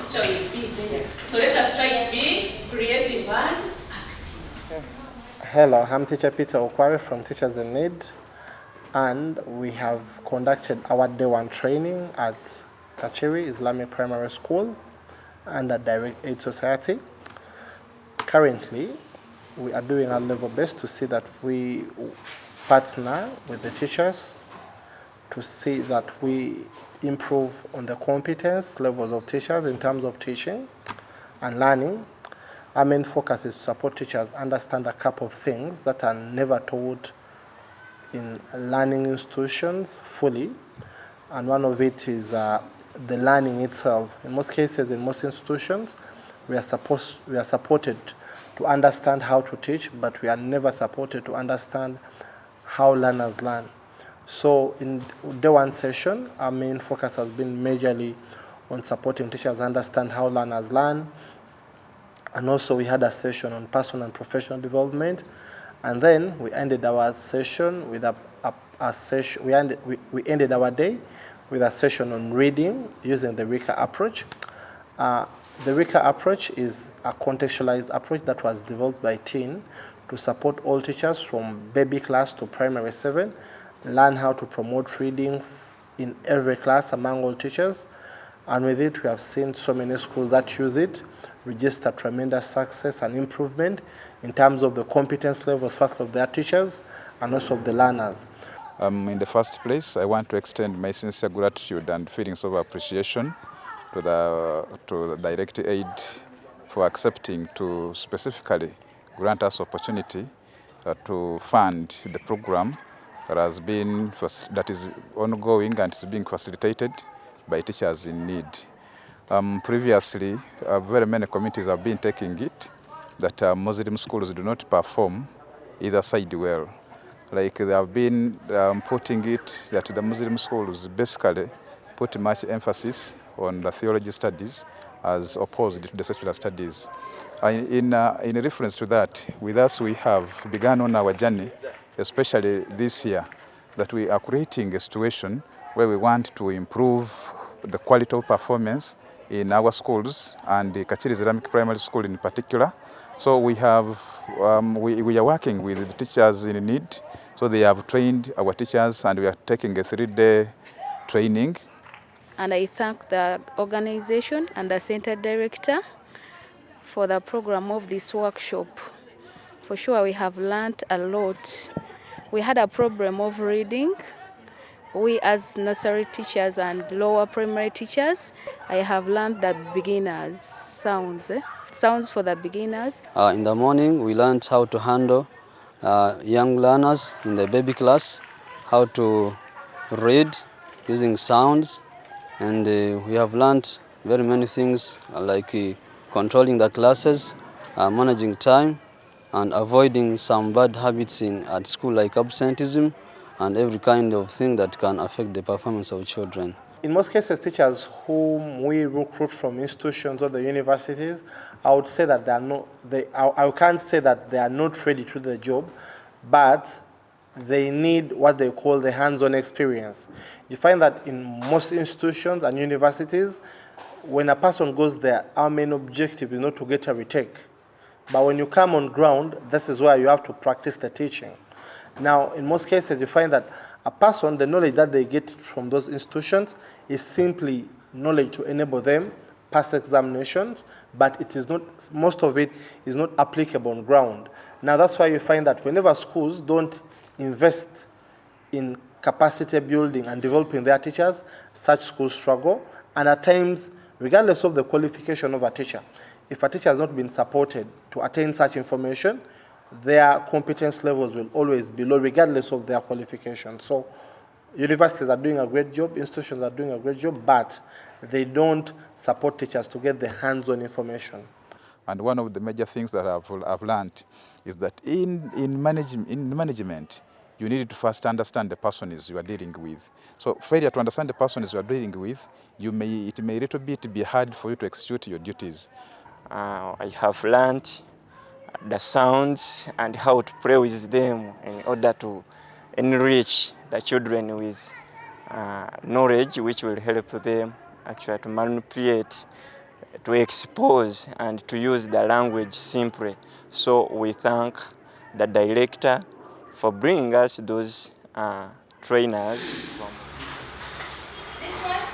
teacher will be there. So let us try to be creative and active. Hello, I'm teacher Peter Okwari from Teachers in Need, and we have conducted our day one training at Kakiri Islamic Primary School under Direct Aid Society. Currently, we are doing our level best to see that we partner with the teachers to see that we improve on the competence levels of teachers in terms of teaching and learning. Our main focus is to support teachers understand a couple of things that are never taught in learning institutions fully, and one of it is the learning itself. In most cases, in most institutions, we are supported to understand how to teach, but we are never supported to understand how learners learn. So in day one session, our main focus has been majorly on supporting teachers understand how learners learn, and also we had a session on personal and professional development, and then we ended our session with a session. We ended our day with a session on reading using the RICA approach. The RICA approach is a contextualized approach that was developed by TEEN to support all teachers from baby class to primary 7 learn how to promote reading in every class among all teachers. And with it, we have seen so many schools that use it register tremendous success and improvement in terms of the competence levels, first of their teachers and also of the learners. In the first place, I want to extend my sincere gratitude and feelings of appreciation to the Direct Aid for accepting to specifically grant us opportunity to fund the program that is ongoing and is being facilitated by Teachers in Need. Previously, very many communities have been taking it that Muslim schools do not perform either side well. Like they have been putting it that the Muslim schools basically put much emphasis on the theology studies as opposed to the secular studies. In reference to that, with us we have begun on our journey, especially this year, that we are creating a situation where we want to improve the quality of performance in our schools and the Kakiri Islamic Primary School in particular. So we have we are working with the Teachers in Need. So they have trained our teachers and we are taking a 3-day training. And I thank the organization and the center director for the program of this workshop. For sure we have learned a lot. We had a problem of reading. We as nursery teachers and lower primary teachers, I have learned the beginners sounds for the beginners. In the morning, we learned how to handle young learners in the baby class, how to read using sounds, and we have learned very many things like controlling the classes, managing time, and avoiding some bad habits at school like absenteeism and every kind of thing that can affect the performance of children. In most cases, teachers whom we recruit from institutions or the universities, I would say that I can't say that they are not ready to the job, but they need what they call the hands-on experience. You find that in most institutions and universities, when a person goes there, our main objective is not to get a retake. But when you come on ground, this is where you have to practice the teaching. Now, in most cases, you find that a person, the knowledge that they get from those institutions is simply knowledge to enable them pass examinations, but it is not, most of it is not applicable on ground. Now, that's why you find that whenever schools don't invest in capacity building and developing their teachers, such schools struggle. And at times, regardless of the qualification of a teacher, if a teacher has not been supported to attain such information, their competence levels will always be low, regardless of their qualification. So universities are doing a great job, institutions are doing a great job, but they don't support teachers to get the hands-on information. And one of the major things that I've learned is that in management, you need to first understand the persons you are dealing with. So failure to understand the persons you are dealing with, it may a little bit be hard for you to execute your duties. I have learned the sounds and how to play with them in order to enrich the children with knowledge which will help them actually to manipulate to expose and to use the language simply. So we thank the director for bringing us those trainers. This one?